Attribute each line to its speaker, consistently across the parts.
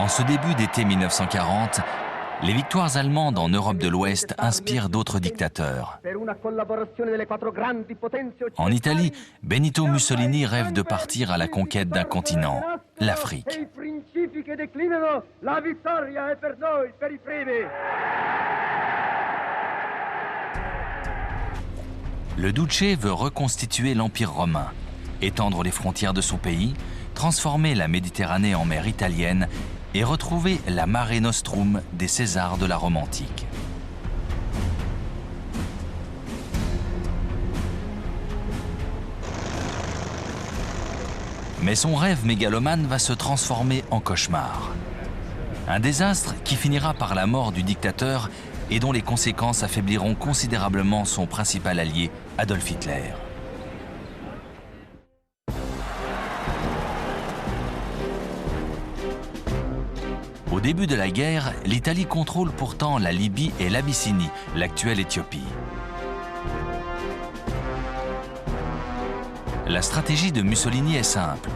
Speaker 1: En ce début d'été 1940, les victoires allemandes en Europe de l'Ouest inspirent d'autres dictateurs. En Italie, Benito Mussolini rêve de partir à la conquête d'un continent, l'Afrique. Le Duce veut reconstituer l'Empire romain, étendre les frontières de son pays, transformer la Méditerranée en mer italienne et retrouver la Mare Nostrum des Césars de la Rome antique. Mais son rêve mégalomane va se transformer en cauchemar. Un désastre qui finira par la mort du dictateur et dont les conséquences affaibliront considérablement son principal allié, Adolf Hitler. Au début de la guerre, l'Italie contrôle pourtant la Libye et l'Abyssinie, l'actuelle Éthiopie. La stratégie de Mussolini est simple: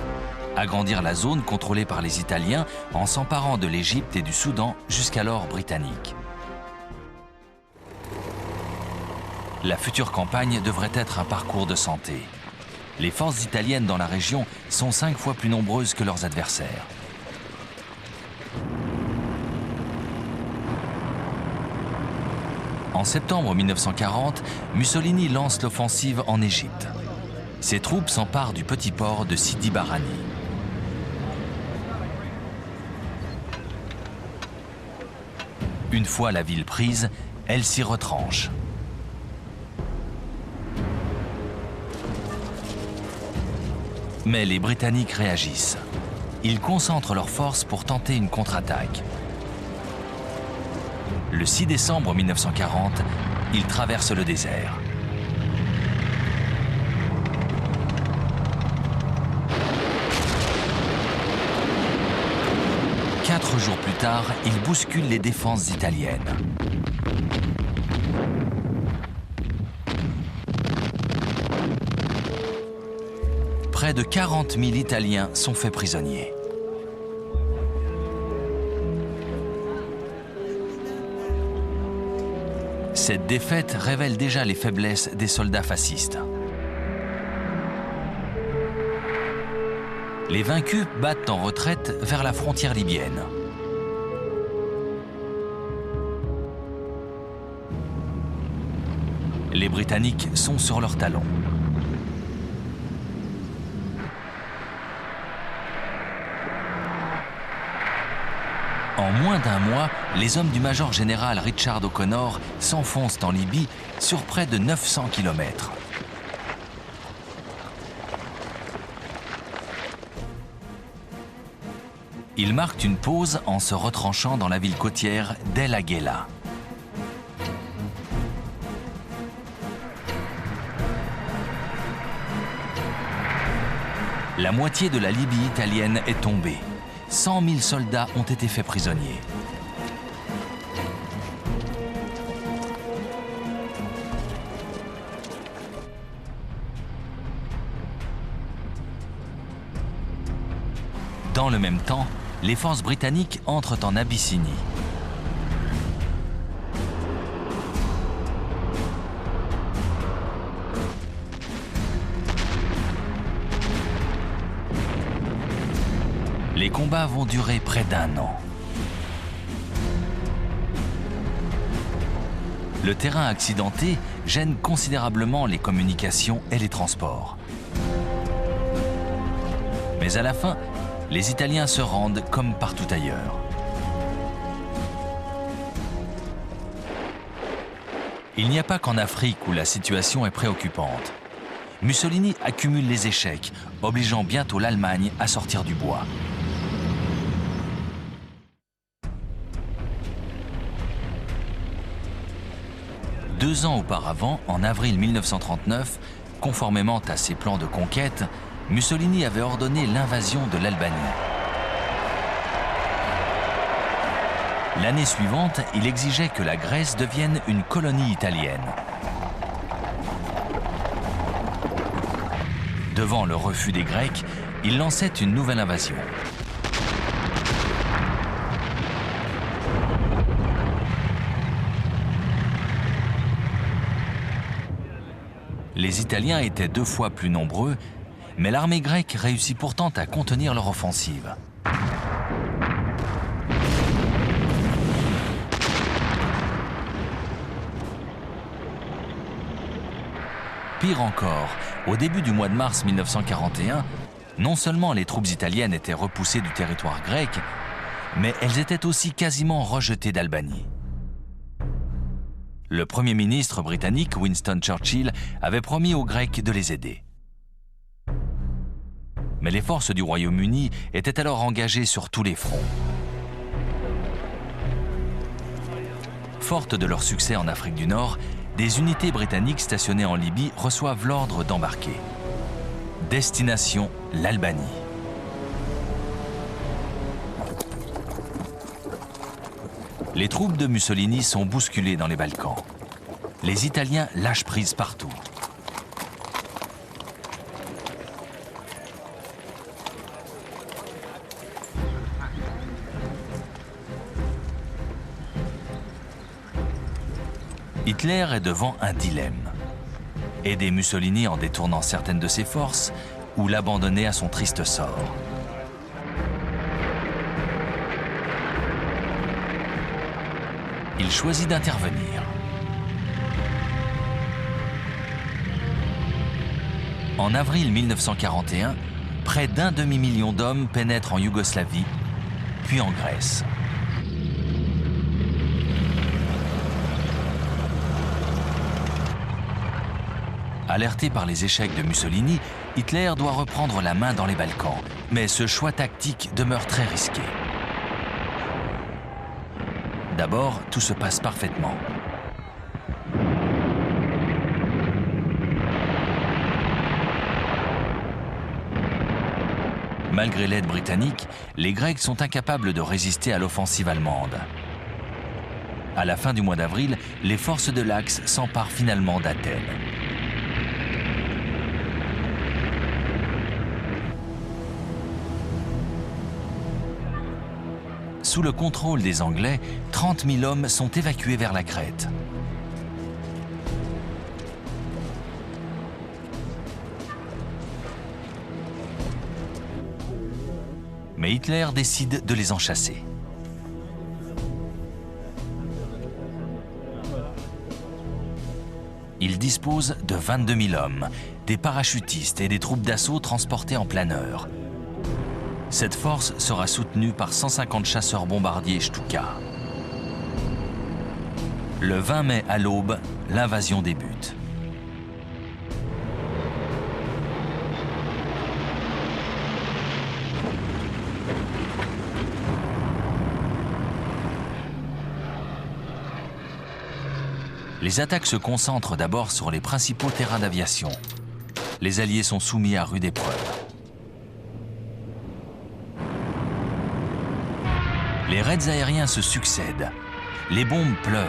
Speaker 1: agrandir la zone contrôlée par les Italiens en s'emparant de l'Égypte et du Soudan, jusqu'alors britannique. La future campagne devrait être un parcours de santé. Les forces italiennes dans la région sont 5 fois plus nombreuses que leurs adversaires. En septembre 1940, Mussolini lance l'offensive en Égypte. Ses troupes s'emparent du petit port de Sidi Barrani. Une fois la ville prise, elle s'y retranche. Mais les Britanniques réagissent. Ils concentrent leurs forces pour tenter une contre-attaque. Le 6 décembre 1940, ils traversent le désert. Quatre jours plus tard, ils bousculent les défenses italiennes. Près de 40 000 Italiens sont faits prisonniers. Cette défaite révèle déjà les faiblesses des soldats fascistes. Les vaincus battent en retraite vers la frontière libyenne. Les Britanniques sont sur leurs talons. En moins d'un mois, les hommes du major général Richard O'Connor s'enfoncent en Libye sur près de 900 km. Ils marquent une pause en se retranchant dans la ville côtière d'El Agheila. La moitié de la Libye italienne est tombée. 100 000 soldats ont été faits prisonniers. Dans le même temps, les forces britanniques entrent en Abyssinie. Les combats vont durer près d'1 an. Le terrain accidenté gêne considérablement les communications et les transports. Mais à la fin, les Italiens se rendent comme partout ailleurs. Il n'y a pas qu'en Afrique où la situation est préoccupante. Mussolini accumule les échecs, obligeant bientôt l'Allemagne à sortir du bois. Deux ans auparavant, en avril 1939, conformément à ses plans de conquête, Mussolini avait ordonné l'invasion de l'Albanie. L'année suivante, il exigeait que la Grèce devienne une colonie italienne. Devant le refus des Grecs, il lançait une nouvelle invasion. Les Italiens étaient 2 fois plus nombreux, mais l'armée grecque réussit pourtant à contenir leur offensive. Pire encore, au début du mois de mars 1941, non seulement les troupes italiennes étaient repoussées du territoire grec, mais elles étaient aussi quasiment rejetées d'Albanie. Le Premier ministre britannique Winston Churchill avait promis aux Grecs de les aider. Mais les forces du Royaume-Uni étaient alors engagées sur tous les fronts. Fortes de leur succès en Afrique du Nord, des unités britanniques stationnées en Libye reçoivent l'ordre d'embarquer. Destination, l'Albanie. Les troupes de Mussolini sont bousculées dans les Balkans. Les Italiens lâchent prise partout. Hitler est devant un dilemme. Aider Mussolini en détournant certaines de ses forces ou l'abandonner à son triste sort. Il choisit d'intervenir. En avril 1941, près d'un demi-million d'hommes pénètrent en Yougoslavie, puis en Grèce. Alerté par les échecs de Mussolini, Hitler doit reprendre la main dans les Balkans, mais ce choix tactique demeure très risqué. D'abord, tout se passe parfaitement. Malgré l'aide britannique, les Grecs sont incapables de résister à l'offensive allemande. À la fin du mois d'avril, les forces de l'Axe s'emparent finalement d'Athènes. Sous le contrôle des Anglais, 30 000 hommes sont évacués vers la Crète. Mais Hitler décide de les en chasser. Il dispose de 22 000 hommes, des parachutistes et des troupes d'assaut transportées en planeur. Cette force sera soutenue par 150 chasseurs bombardiers Stuka. Le 20 mai à l'aube, l'invasion débute. Les attaques se concentrent d'abord sur les principaux terrains d'aviation. Les Alliés sont soumis à rude épreuve. Les raids aériens se succèdent. Les bombes pleuvent.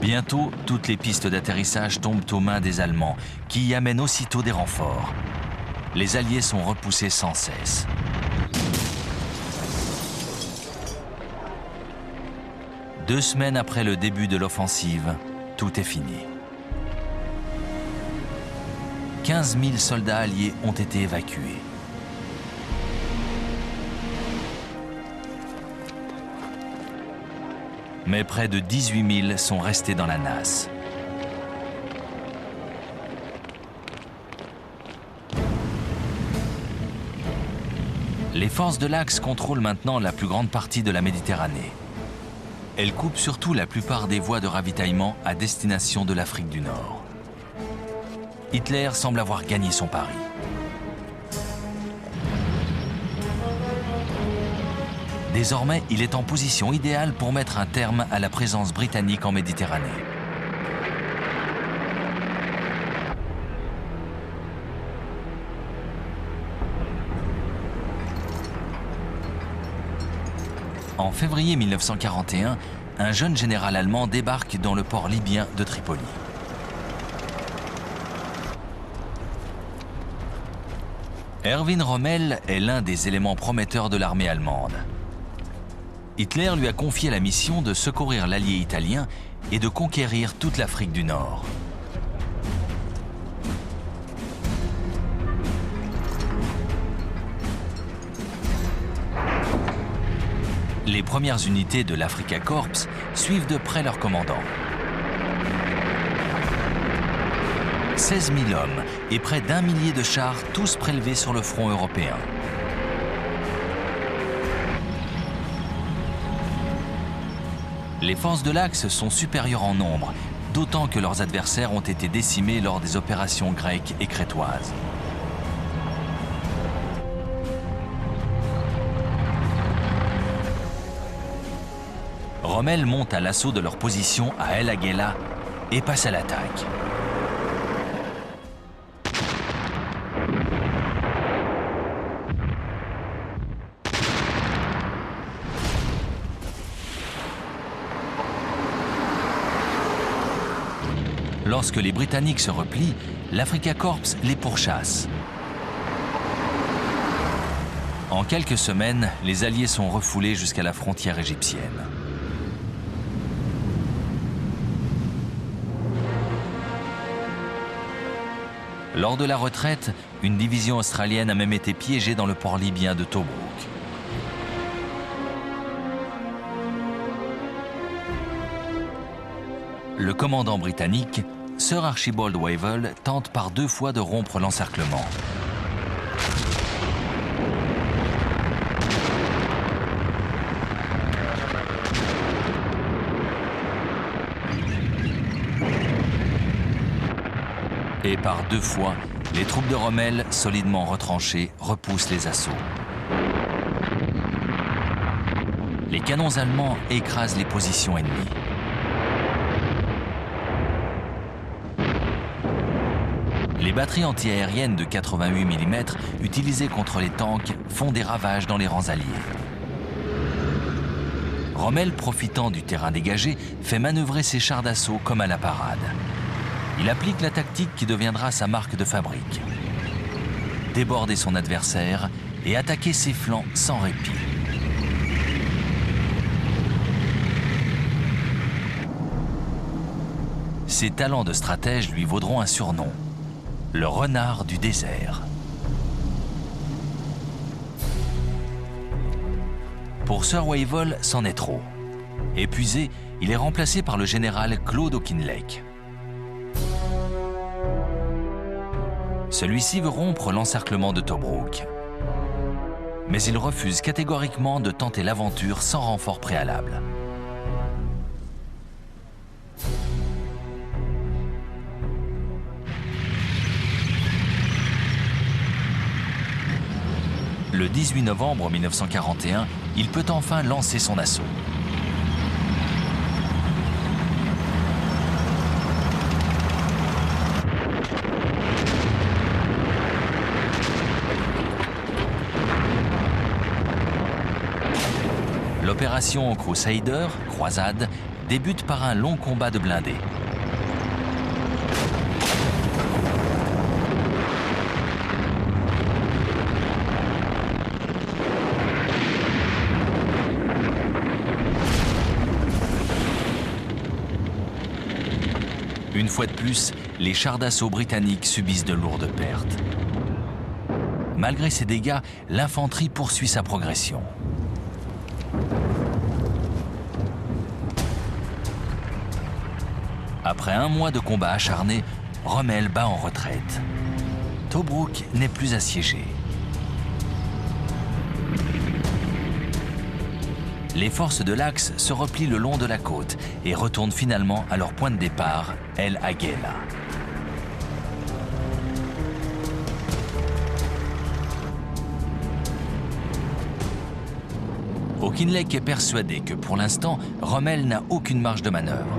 Speaker 1: Bientôt, toutes les pistes d'atterrissage tombent aux mains des Allemands, qui y amènent aussitôt des renforts. Les Alliés sont repoussés sans cesse. Deux semaines après le début de l'offensive, tout est fini. 15 000 soldats alliés ont été évacués. Mais près de 18 000 sont restés dans la nasse. Les forces de l'Axe contrôlent maintenant la plus grande partie de la Méditerranée. Elles coupent surtout la plupart des voies de ravitaillement à destination de l'Afrique du Nord. Hitler semble avoir gagné son pari. Désormais, il est en position idéale pour mettre un terme à la présence britannique en Méditerranée. En février 1941, un jeune général allemand débarque dans le port libyen de Tripoli. Erwin Rommel est l'un des éléments prometteurs de l'armée allemande. Hitler lui a confié la mission de secourir l'allié italien et de conquérir toute l'Afrique du Nord. Les premières unités de l'Africa Korps suivent de près leur commandant. 16 000 hommes et près d'1 millier de chars, tous prélevés sur le front européen. Les forces de l'Axe sont supérieures en nombre, d'autant que leurs adversaires ont été décimés lors des opérations grecques et crétoises. Rommel monte à l'assaut de leur position à El Agheila et passe à l'attaque. Lorsque les Britanniques se replient, l'Africa Korps les pourchasse. En quelques semaines, les Alliés sont refoulés jusqu'à la frontière égyptienne. Lors de la retraite, une division australienne a même été piégée dans le port libyen de Tobrouk. Le commandant britannique, Sir Archibald Wavell, tente par 2 fois de rompre l'encerclement. Et par 2 fois, les troupes de Rommel, solidement retranchées, repoussent les assauts. Les canons allemands écrasent les positions ennemies. Les batteries antiaériennes de 88 mm utilisées contre les tanks font des ravages dans les rangs alliés. Rommel, profitant du terrain dégagé, fait manœuvrer ses chars d'assaut comme à la parade. Il applique la tactique qui deviendra sa marque de fabrique. Déborder son adversaire et attaquer ses flancs sans répit. Ses talents de stratège lui vaudront un surnom, le renard du désert. Pour Sir Wavell, c'en est trop. Épuisé, il est remplacé par le général Claude Auchinleck. Celui-ci veut rompre l'encerclement de Tobrouk. Mais il refuse catégoriquement de tenter l'aventure sans renfort préalable. Le 18 novembre 1941, il peut enfin lancer son assaut. L'opération Crusader, croisade, débute par un long combat de blindés. Une fois de plus, les chars d'assaut britanniques subissent de lourdes pertes. Malgré ces dégâts, l'infanterie poursuit sa progression. Après 1 mois de combats acharnés, Rommel bat en retraite. Tobrouk n'est plus assiégé. Les forces de l'Axe se replient le long de la côte et retournent finalement à leur point de départ, El Agheila. Auchinleck est persuadé que pour l'instant, Rommel n'a aucune marge de manœuvre.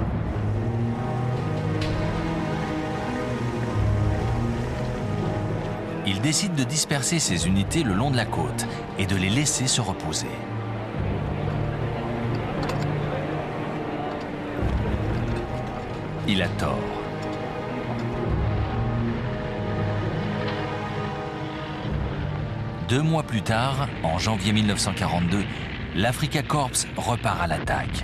Speaker 1: Il décide de disperser ses unités le long de la côte et de les laisser se reposer. Il a tort. 2 mois plus tard, en janvier 1942, l'Afrika Korps repart à l'attaque.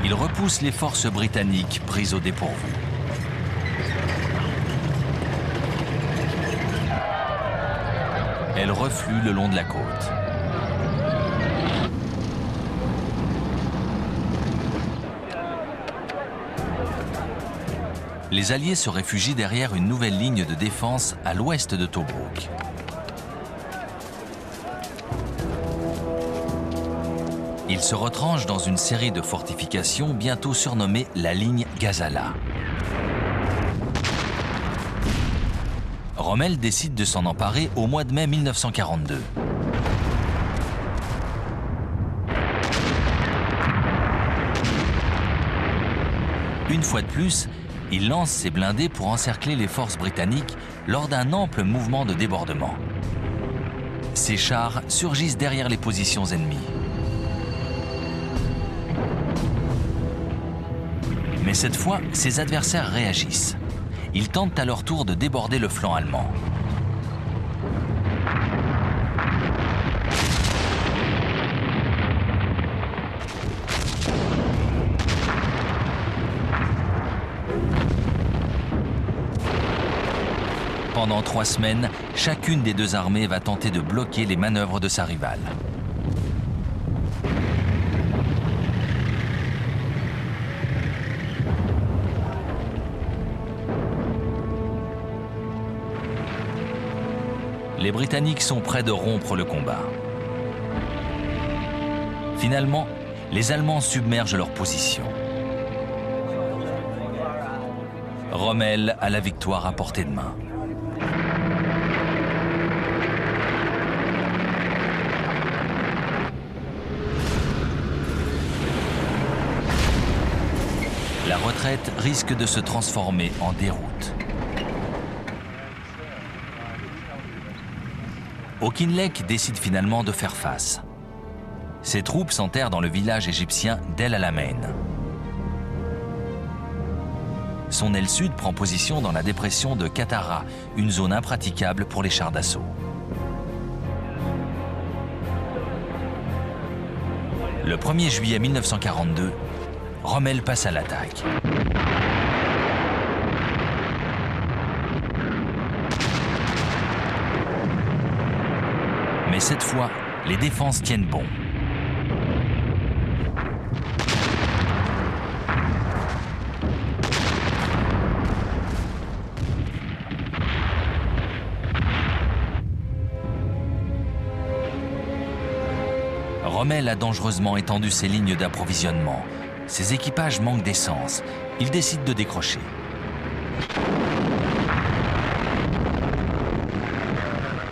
Speaker 1: Il repousse les forces britanniques prises au dépourvu. Elles refluent le long de la côte. Les Alliés se réfugient derrière une nouvelle ligne de défense à l'ouest de Tobrouk. Ils se retranchent dans une série de fortifications bientôt surnommée la ligne Gazala. Rommel décide de s'en emparer au mois de mai 1942. Une fois de plus, il lance ses blindés pour encercler les forces britanniques lors d'un ample mouvement de débordement. Ces chars surgissent derrière les positions ennemies. Mais cette fois, ses adversaires réagissent. Ils tentent à leur tour de déborder le flanc allemand. Pendant 3 semaines, chacune des deux armées va tenter de bloquer les manœuvres de sa rivale. Les Britanniques sont près de rompre le combat. Finalement, les Allemands submergent leur position. Rommel a la victoire à portée de main. La retraite risque de se transformer en déroute. Auchinleck décide finalement de faire face. Ses troupes s'enterrent dans le village égyptien d'El Alamein. Son aile sud prend position dans la dépression de Katara, une zone impraticable pour les chars d'assaut. Le 1er juillet 1942, Rommel passe à l'attaque. Mais cette fois, les défenses tiennent bon. Rommel a dangereusement étendu ses lignes d'approvisionnement. Ses équipages manquent d'essence. Il décide de décrocher.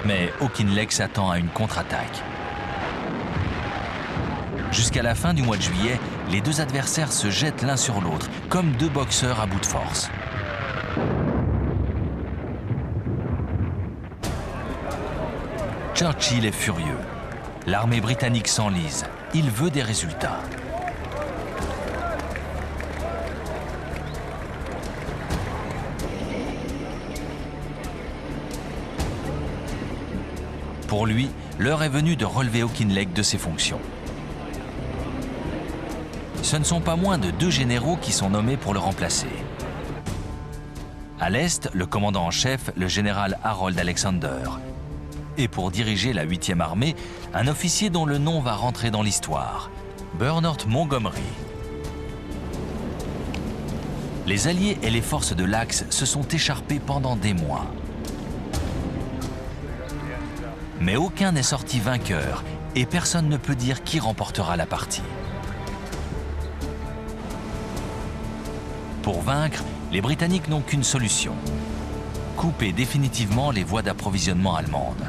Speaker 1: Mais Auchinleck s'attend à une contre-attaque. Jusqu'à la fin du mois de juillet, les deux adversaires se jettent l'un sur l'autre, comme deux boxeurs à bout de force. Churchill est furieux. L'armée britannique s'enlise. Il veut des résultats. Pour lui, l'heure est venue de relever Auchinleck de ses fonctions. Ce ne sont pas moins de 2 généraux qui sont nommés pour le remplacer. À l'Est, le commandant en chef, le général Harold Alexander. Et pour diriger la 8e armée, un officier dont le nom va rentrer dans l'histoire, Bernard Montgomery. Les Alliés et les forces de l'Axe se sont écharpés pendant des mois. Mais aucun n'est sorti vainqueur et personne ne peut dire qui remportera la partie. Pour vaincre, les Britanniques n'ont qu'une solution: couper définitivement les voies d'approvisionnement allemandes.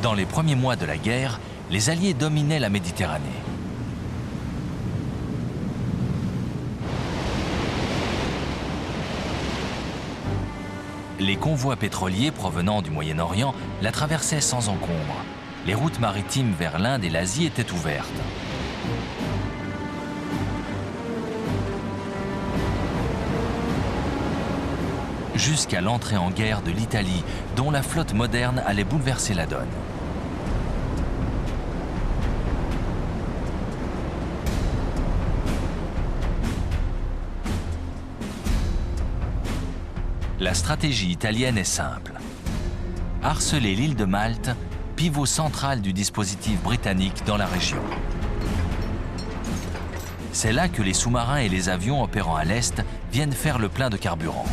Speaker 1: Dans les premiers mois de la guerre, les Alliés dominaient la Méditerranée. Les convois pétroliers provenant du Moyen-Orient la traversaient sans encombre. Les routes maritimes vers l'Inde et l'Asie étaient ouvertes. Jusqu'à l'entrée en guerre de l'Italie, dont la flotte moderne allait bouleverser la donne. La stratégie italienne est simple. Harceler l'île de Malte, pivot central du dispositif britannique dans la région. C'est là que les sous-marins et les avions opérant à l'est viennent faire le plein de carburant.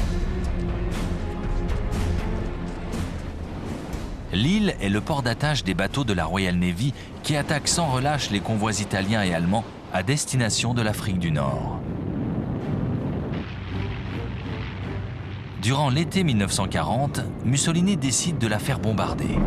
Speaker 1: L'île est le port d'attache des bateaux de la Royal Navy qui attaquent sans relâche les convois italiens et allemands à destination de l'Afrique du Nord. Durant l'été 1940, Mussolini décide de la faire bombarder.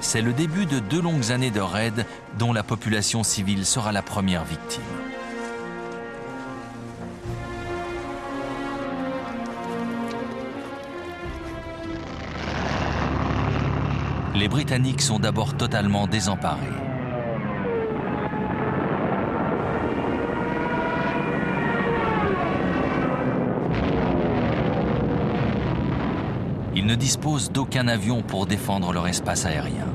Speaker 1: C'est le début de 2 longues années de raids dont la population civile sera la première victime. Les Britanniques sont d'abord totalement désemparés. Ils ne disposent d'aucun avion pour défendre leur espace aérien.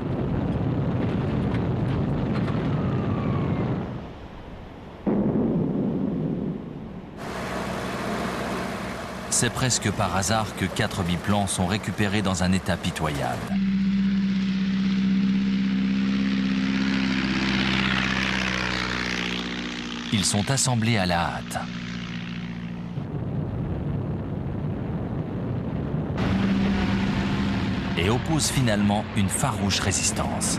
Speaker 1: C'est presque par hasard que 4 biplans sont récupérés dans un état pitoyable. Ils sont assemblés à la hâte. Et opposent finalement une farouche résistance.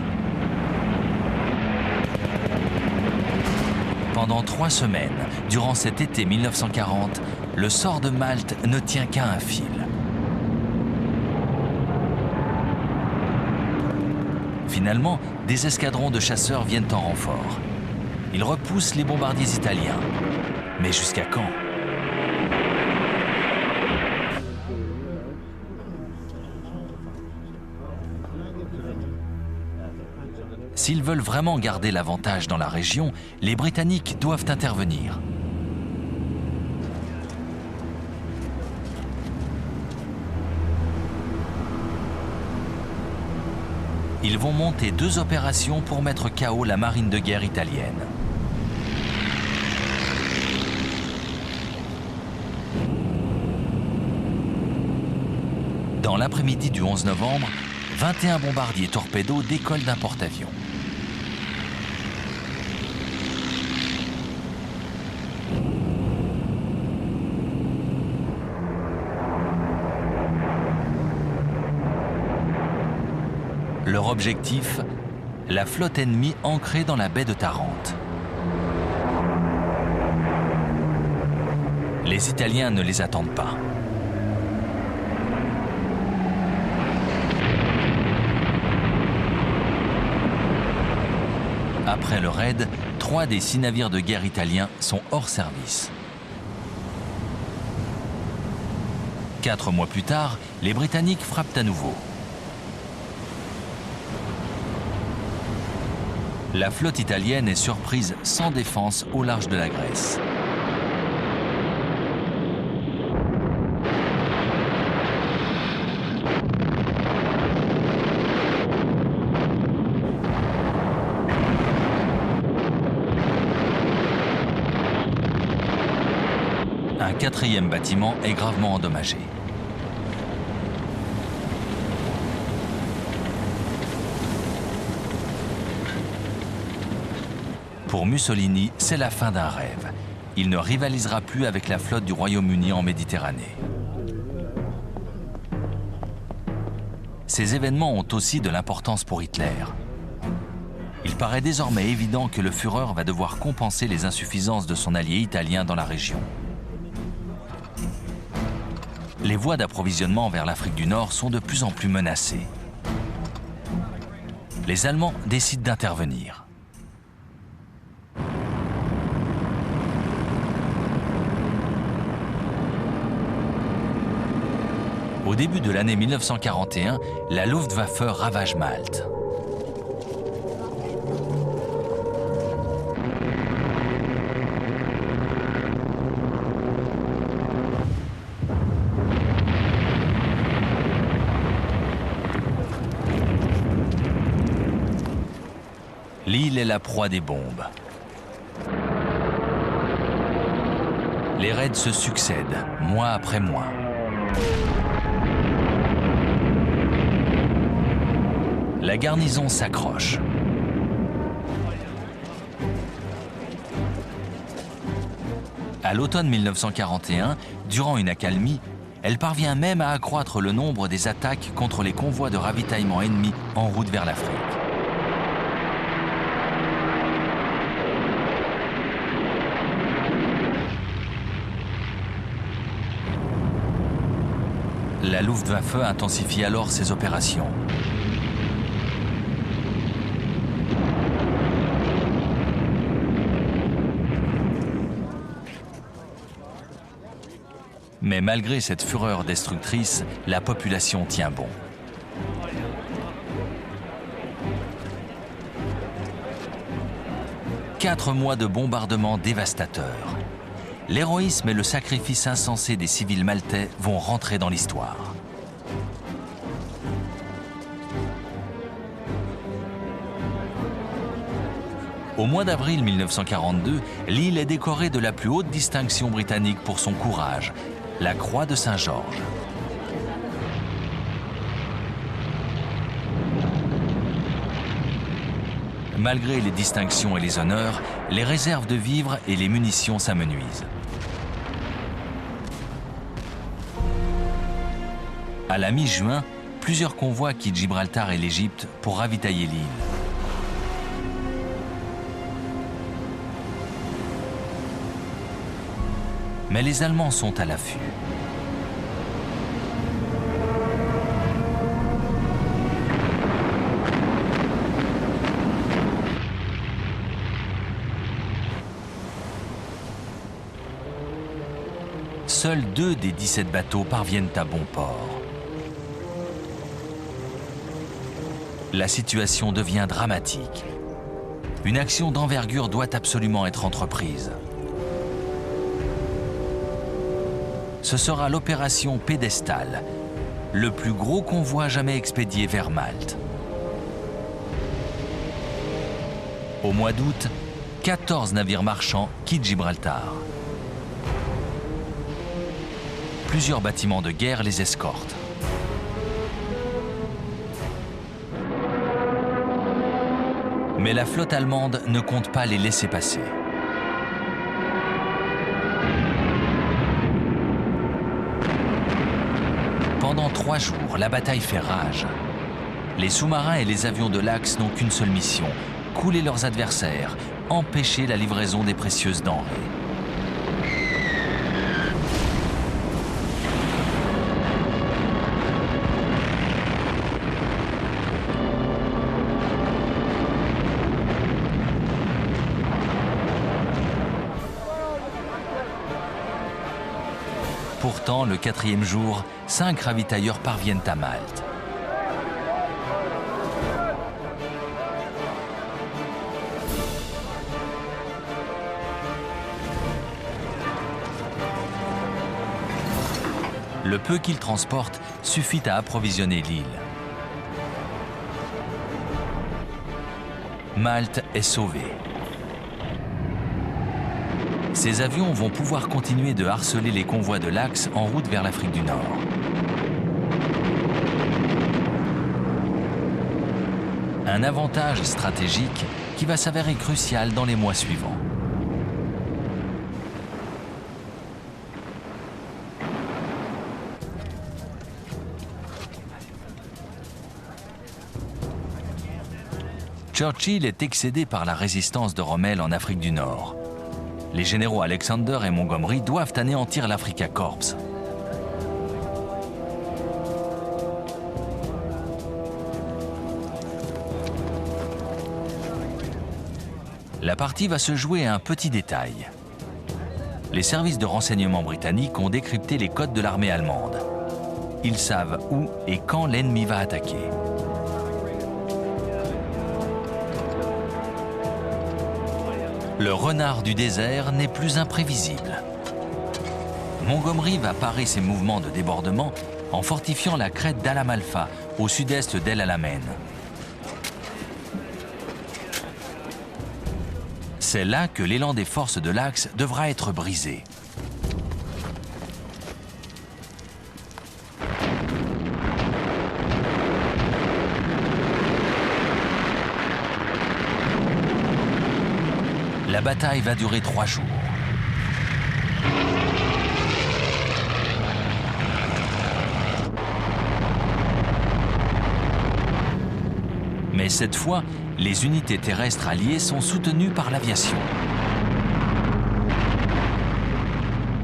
Speaker 1: Pendant 3 semaines, durant cet été 1940, le sort de Malte ne tient qu'à un fil. Finalement, des escadrons de chasseurs viennent en renfort. Ils repoussent les bombardiers italiens. Mais jusqu'à quand ? S'ils veulent vraiment garder l'avantage dans la région, les Britanniques doivent intervenir. Ils vont monter 2 opérations pour mettre KO la marine de guerre italienne. Dans l'après-midi du 11 novembre, 21 bombardiers torpédos décollent d'un porte-avions. Leur objectif, la flotte ennemie ancrée dans la baie de Tarente. Les Italiens ne les attendent pas. Après le raid, 3 des 6 navires de guerre italiens sont hors service. 4 mois plus tard, les Britanniques frappent à nouveau. La flotte italienne est surprise sans défense au large de la Grèce. Un 4e bâtiment est gravement endommagé. Pour Mussolini, c'est la fin d'un rêve. Il ne rivalisera plus avec la flotte du Royaume-Uni en Méditerranée. Ces événements ont aussi de l'importance pour Hitler. Il paraît désormais évident que le Führer va devoir compenser les insuffisances de son allié italien dans la région. Les voies d'approvisionnement vers l'Afrique du Nord sont de plus en plus menacées. les Allemands décident d'intervenir. Au début de l'année 1941, la Luftwaffe ravage Malte. L'île est la proie des bombes. Les raids se succèdent, mois après mois. La garnison s'accroche. À l'automne 1941, durant une accalmie, elle parvient même à accroître le nombre des attaques contre les convois de ravitaillement ennemis en route vers l'Afrique. La Luftwaffe intensifie alors ses opérations. Mais malgré cette fureur destructrice, la population tient bon. Quatre mois de bombardements dévastateurs. L'héroïsme et le sacrifice insensé des civils maltais vont rentrer dans l'histoire. Au mois d'avril 1942, l'île est décorée de la plus haute distinction britannique pour son courage, la Croix de Saint-Georges. Malgré les distinctions et les honneurs, les réserves de vivres et les munitions s'amenuisent. À la mi-juin, plusieurs convois quittent Gibraltar et l'Égypte pour ravitailler l'île. Mais les Allemands sont à l'affût. Seuls 2 des 17 bateaux parviennent à bon port. La situation devient dramatique. Une action d'envergure doit absolument être entreprise. Ce sera l'opération Pédestal, le plus gros convoi jamais expédié vers Malte. Au mois d'août, 14 navires marchands quittent Gibraltar. Plusieurs bâtiments de guerre les escortent. Mais la flotte allemande ne compte pas les laisser passer. Pendant 3 jours, la bataille fait rage. Les sous-marins et les avions de l'Axe n'ont qu'une seule mission, couler leurs adversaires, empêcher la livraison des précieuses denrées. Pourtant, le 4e jour, 5 ravitailleurs parviennent à Malte. Le peu qu'ils transportent suffit à approvisionner l'île. Malte est sauvée. Ces avions vont pouvoir continuer de harceler les convois de l'Axe en route vers l'Afrique du Nord. Un avantage stratégique qui va s'avérer crucial dans les mois suivants. Churchill est excédé par la résistance de Rommel en Afrique du Nord. Les généraux Alexander et Montgomery doivent anéantir l'Africa Corps. La partie va se jouer à un petit détail. Les services de renseignement britanniques ont décrypté les codes de l'armée allemande. Ils savent où et quand l'ennemi va attaquer. Le renard du désert n'est plus imprévisible. Montgomery va parer ses mouvements de débordement en fortifiant la crête d'Al-Amalfa, au sud-est d'El Alamein. C'est là que l'élan des forces de l'Axe devra être brisé. La bataille va durer 3 jours. Mais cette fois, les unités terrestres alliées sont soutenues par l'aviation.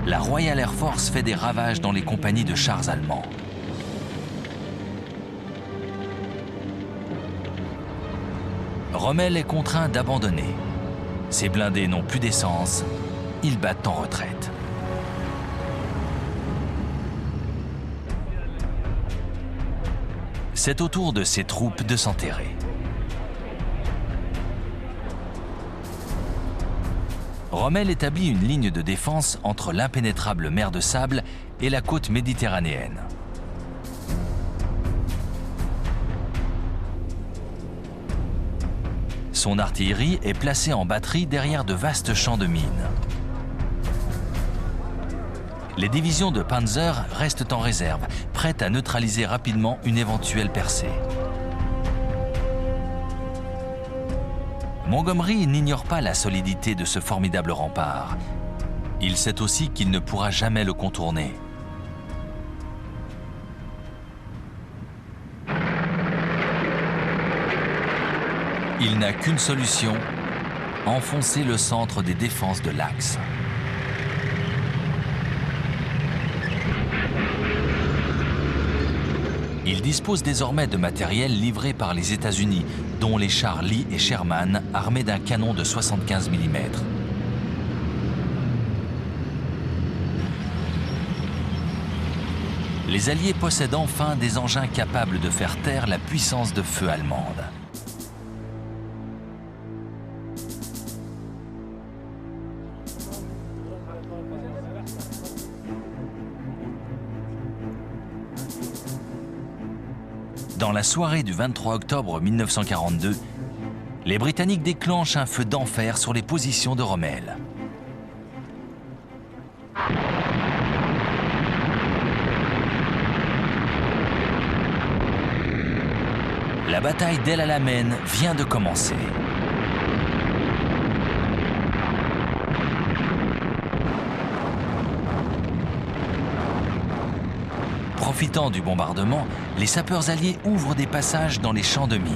Speaker 1: La Royal Air Force fait des ravages dans les compagnies de chars allemands. Rommel est contraint d'abandonner. Ses blindés n'ont plus d'essence, ils battent en retraite. C'est au tour de ses troupes de s'enterrer. Rommel établit une ligne de défense entre l'impénétrable mer de sable et la côte méditerranéenne. Son artillerie est placée en batterie derrière de vastes champs de mines. Les divisions de Panzer restent en réserve, prêtes à neutraliser rapidement une éventuelle percée. Montgomery n'ignore pas la solidité de ce formidable rempart. Il sait aussi qu'il ne pourra jamais le contourner. Il n'a qu'une solution, enfoncer le centre des défenses de l'Axe. Il dispose désormais de matériel livré par les États-Unis, dont les chars Lee et Sherman, armés d'un canon de 75 mm. Les Alliés possèdent enfin des engins capables de faire taire la puissance de feu allemande. Dans la soirée du 23 octobre 1942, les Britanniques déclenchent un feu d'enfer sur les positions de Rommel. La bataille d'El Alamein vient de commencer. Profitant du bombardement, les sapeurs alliés ouvrent des passages dans les champs de mines.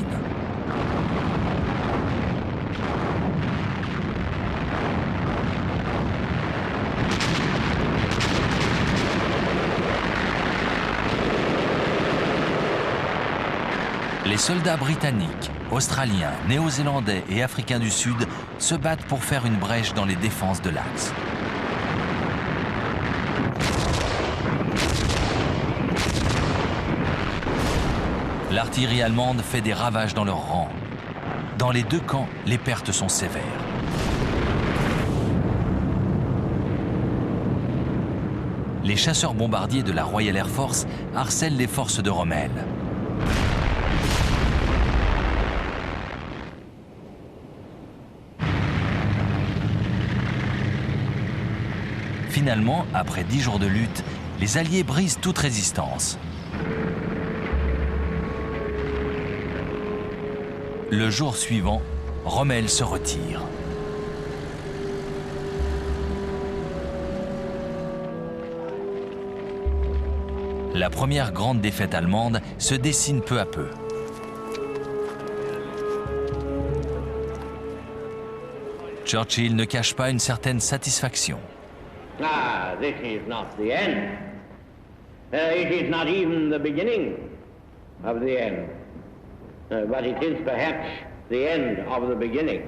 Speaker 1: Les soldats britanniques, australiens, néo-zélandais et africains du Sud se battent pour faire une brèche dans les défenses de l'Axe. L'artillerie allemande fait des ravages dans leurs rangs. Dans les deux camps, les pertes sont sévères. Les chasseurs bombardiers de la Royal Air Force harcèlent les forces de Rommel. Finalement, après 10 jours de lutte, les Alliés brisent toute résistance. Le jour suivant, Rommel se retire. La première grande défaite allemande se dessine peu à peu. Churchill ne cache pas une certaine satisfaction.
Speaker 2: Ah, this is not the end. It is not even the beginning of the end. But it is perhaps the end of the beginning.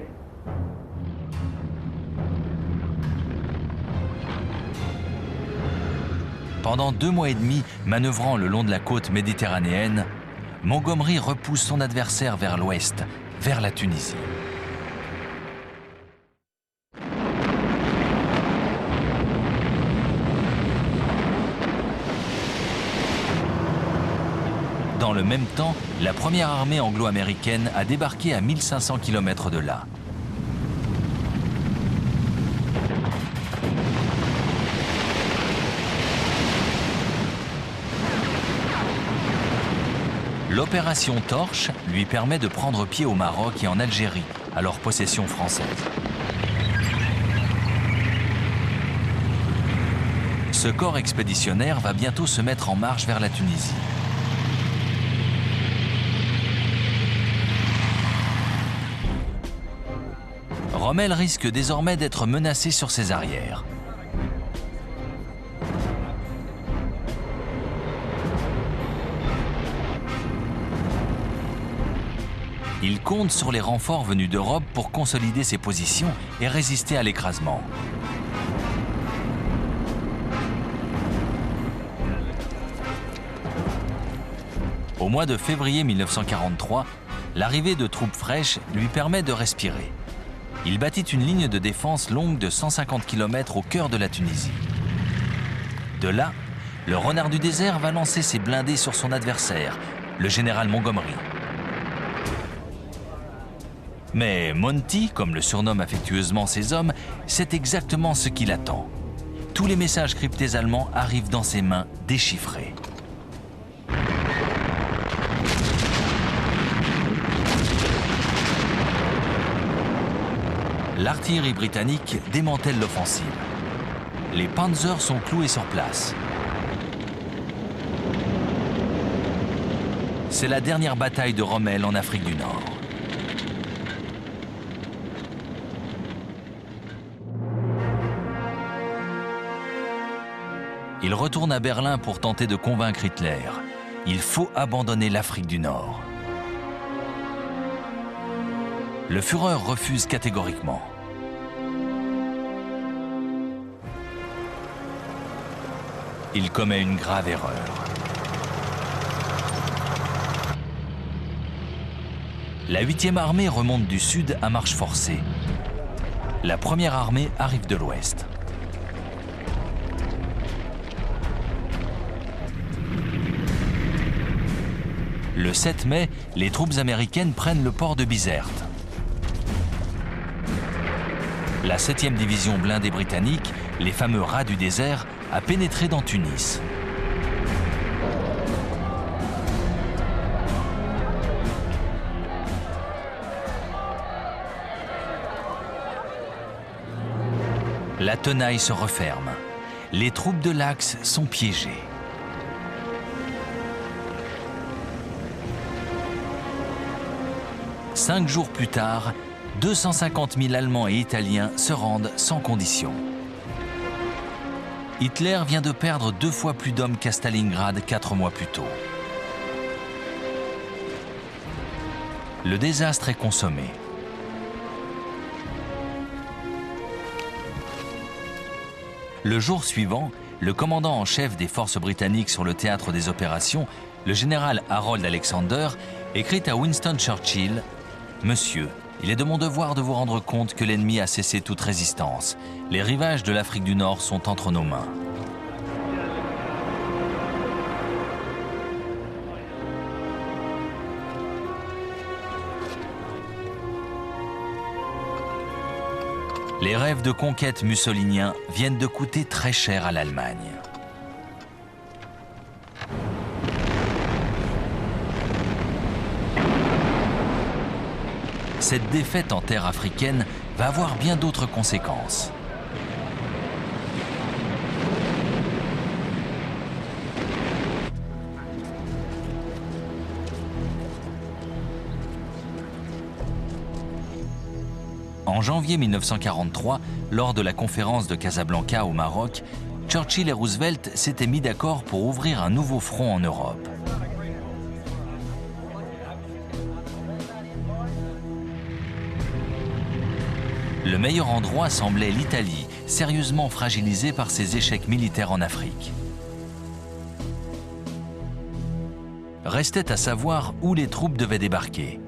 Speaker 1: Pendant 2 mois et demi, manœuvrant le long de la côte méditerranéenne, Montgomery repousse son adversaire vers l'ouest, vers la Tunisie. Dans le même temps, la première armée anglo-américaine a débarqué à 1500 km de là. L'opération Torche lui permet de prendre pied au Maroc et en Algérie, alors possession française. Ce corps expéditionnaire va bientôt se mettre en marche vers la Tunisie. Rommel risque désormais d'être menacé sur ses arrières. Il compte sur les renforts venus d'Europe pour consolider ses positions et résister à l'écrasement. Au mois de février 1943, l'arrivée de troupes fraîches lui permet de respirer. Il bâtit une ligne de défense longue de 150 km au cœur de la Tunisie. De là, le renard du désert va lancer ses blindés sur son adversaire, le général Montgomery. Mais Monty, comme le surnomment affectueusement ses hommes, sait exactement ce qu'il attend. Tous les messages cryptés allemands arrivent dans ses mains déchiffrés. L'artillerie britannique démantèle l'offensive. Les Panzers sont cloués sur place. C'est la dernière bataille de Rommel en Afrique du Nord. Il retourne à Berlin pour tenter de convaincre Hitler. Il faut abandonner l'Afrique du Nord. Le Führer refuse catégoriquement. Il commet une grave erreur. La 8e armée remonte du sud à marche forcée. La première armée arrive de l'ouest. Le 7 mai, les troupes américaines prennent le port de Bizerte. La 7e division blindée britannique, les fameux rats du désert, a pénétré dans Tunis. La tenaille se referme. Les troupes de l'Axe sont piégées. Cinq jours plus tard, 250 000 Allemands et Italiens se rendent sans condition. Hitler vient de perdre 2 fois plus d'hommes qu'à Stalingrad 4 mois plus tôt. Le désastre est consommé. Le jour suivant, le commandant en chef des forces britanniques sur le théâtre des opérations, le général Harold Alexander, écrit à Winston Churchill « Monsieur, il est de mon devoir de vous rendre compte que l'ennemi a cessé toute résistance. Les rivages de l'Afrique du Nord sont entre nos mains. » Les rêves de conquête mussoliniens viennent de coûter très cher à l'Allemagne. Cette défaite en terre africaine va avoir bien d'autres conséquences. En janvier 1943, lors de la conférence de Casablanca au Maroc, Churchill et Roosevelt s'étaient mis d'accord pour ouvrir un nouveau front en Europe. Le meilleur endroit semblait l'Italie, sérieusement fragilisée par ses échecs militaires en Afrique. Restait à savoir où les troupes devaient débarquer.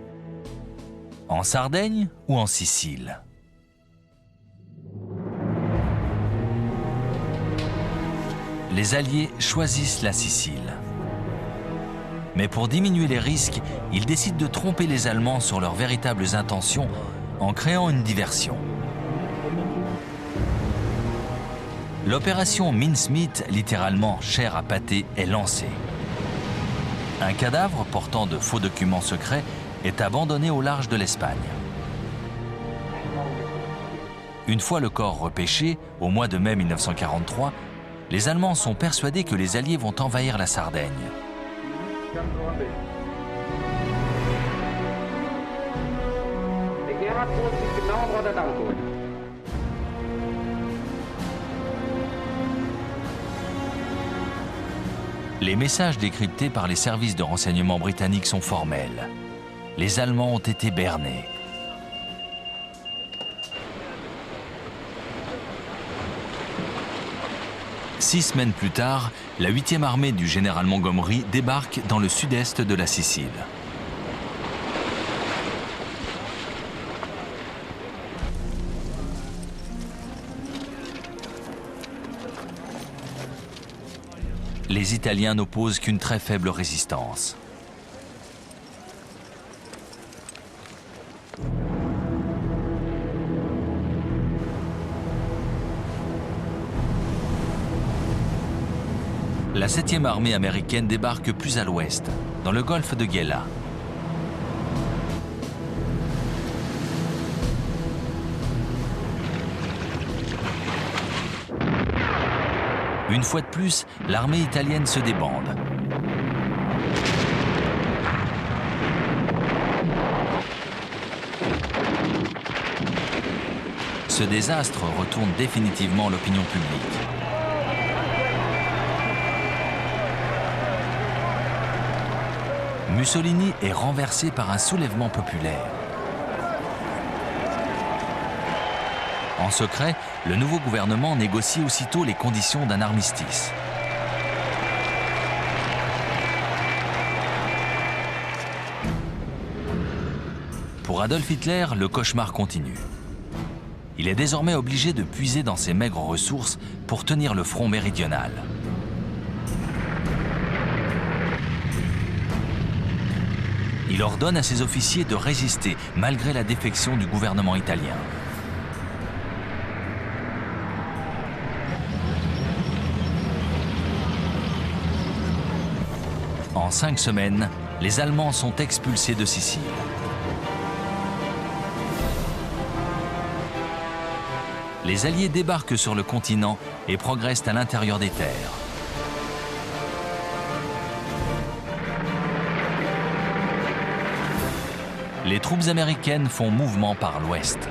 Speaker 1: En Sardaigne ou en Sicile? Les Alliés choisissent la Sicile. Mais pour diminuer les risques, ils décident de tromper les Allemands sur leurs véritables intentions en créant une diversion. L'opération Mincemeat, littéralement chair à pâté, est lancée. Un cadavre portant de faux documents secrets est abandonné au large de l'Espagne. Une fois le corps repêché, au mois de mai 1943, les Allemands sont persuadés que les Alliés vont envahir la Sardaigne. Les messages décryptés par les services de renseignement britanniques sont formels. Les Allemands ont été bernés. Six semaines plus tard, la 8e armée du général Montgomery débarque dans le sud-est de la Sicile. Les Italiens n'opposent qu'une très faible résistance. La 7e armée américaine débarque plus à l'ouest, dans le golfe de Gela. Une fois de plus, l'armée italienne se débande. Ce désastre retourne définitivement l'opinion publique. Mussolini est renversé par un soulèvement populaire. En secret, le nouveau gouvernement négocie aussitôt les conditions d'un armistice. Pour Adolf Hitler, le cauchemar continue. Il est désormais obligé de puiser dans ses maigres ressources pour tenir le front méridional. Il ordonne à ses officiers de résister malgré la défection du gouvernement italien. En 5 semaines, les Allemands sont expulsés de Sicile. Les Alliés débarquent sur le continent et progressent à l'intérieur des terres. Les troupes américaines font mouvement par l'ouest.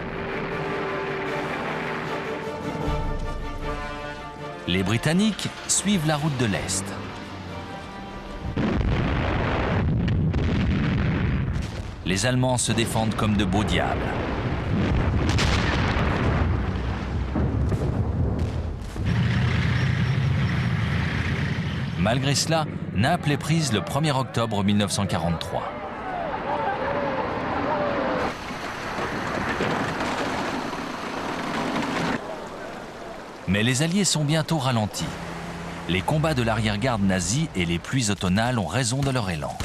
Speaker 1: Les Britanniques suivent la route de l'Est. Les Allemands se défendent comme de beaux diables. Malgré cela, Naples est prise le 1er octobre 1943. Mais les Alliés sont bientôt ralentis. Les combats de l'arrière-garde nazie et les pluies automnales ont raison de leur élan.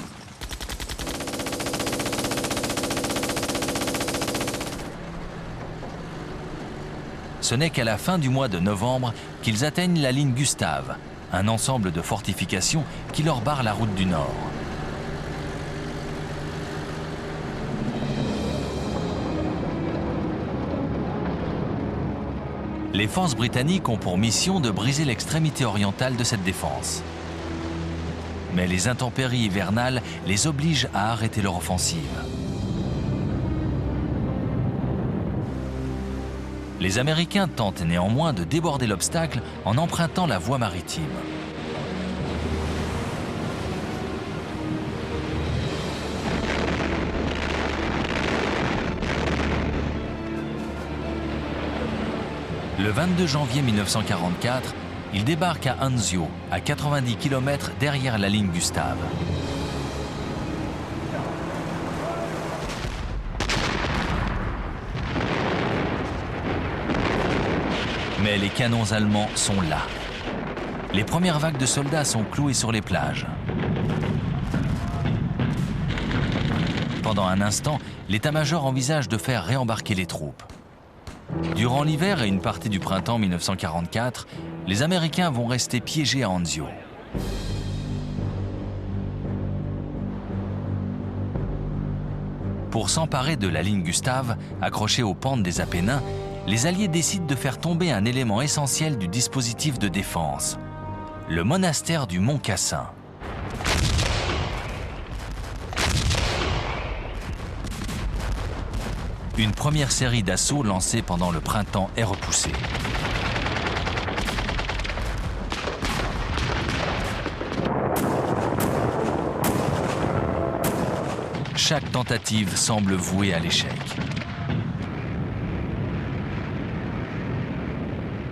Speaker 1: Ce n'est qu'à la fin du mois de novembre qu'ils atteignent la ligne Gustave, un ensemble de fortifications qui leur barre la route du Nord. Les forces britanniques ont pour mission de briser l'extrémité orientale de cette défense. Mais les intempéries hivernales les obligent à arrêter leur offensive. Les Américains tentent néanmoins de déborder l'obstacle en empruntant la voie maritime. Le 22 janvier 1944, ils débarquent à Anzio, à 90 km derrière la ligne Gustave. Mais les canons allemands sont là. Les premières vagues de soldats sont clouées sur les plages. Pendant un instant, l'état-major envisage de faire réembarquer les troupes. Durant l'hiver et une partie du printemps 1944, les Américains vont rester piégés à Anzio. Pour s'emparer de la ligne Gustave, accrochée aux pentes des Apennins, les Alliés décident de faire tomber un élément essentiel du dispositif de défense, le monastère du Mont Cassin. Une première série d'assauts lancés pendant le printemps est repoussée. Chaque tentative semble vouée à l'échec.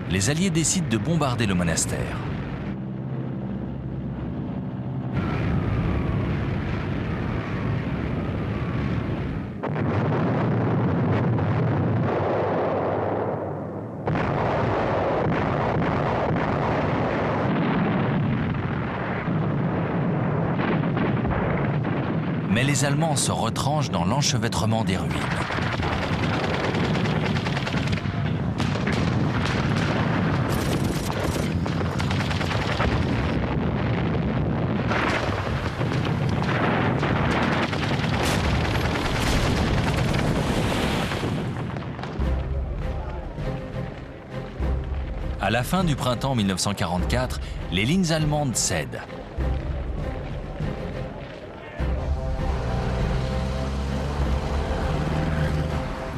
Speaker 1: Les Alliés décident de bombarder le monastère. Mais les Allemands se retranchent dans l'enchevêtrement des ruines. À la fin du printemps 1944, les lignes allemandes cèdent.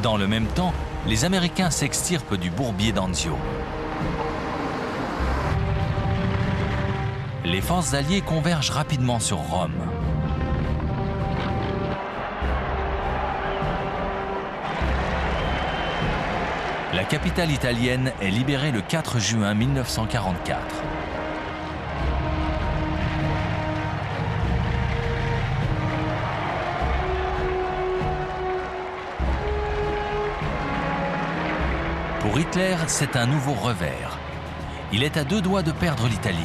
Speaker 1: Dans le même temps, les Américains s'extirpent du bourbier d'Anzio. Les forces alliées convergent rapidement sur Rome. La capitale italienne est libérée le 4 juin 1944. Pour Hitler, c'est un nouveau revers. Il est à deux doigts de perdre l'Italie.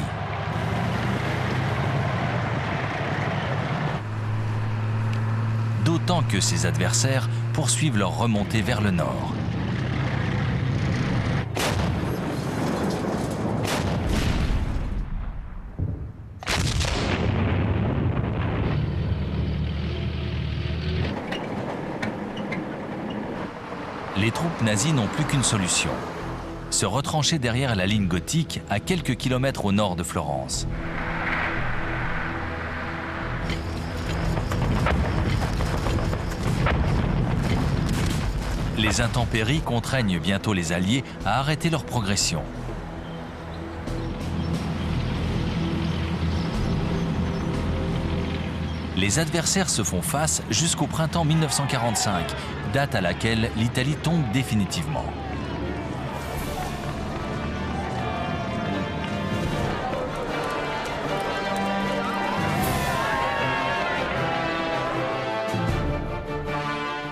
Speaker 1: D'autant que ses adversaires poursuivent leur remontée vers le nord. Les troupes nazies n'ont plus qu'une solution, se retrancher derrière la ligne gothique à quelques kilomètres au nord de Florence. Les intempéries contraignent bientôt les Alliés à arrêter leur progression. Les adversaires se font face jusqu'au printemps 1945, date à laquelle l'Italie tombe définitivement.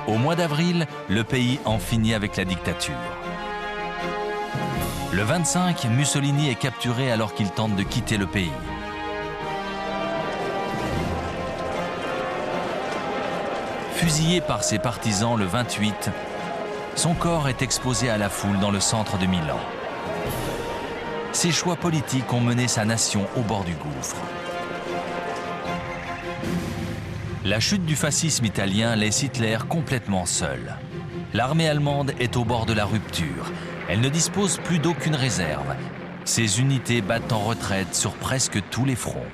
Speaker 1: Au mois d'avril, le pays en finit avec la dictature. Le 25, Mussolini est capturé alors qu'il tente de quitter le pays. Fusillé par ses partisans le 28, son corps est exposé à la foule dans le centre de Milan. Ses choix politiques ont mené sa nation au bord du gouffre. La chute du fascisme italien laisse Hitler complètement seul. L'armée allemande est au bord de la rupture. Elle ne dispose plus d'aucune réserve. Ses unités battent en retraite sur presque tous les fronts.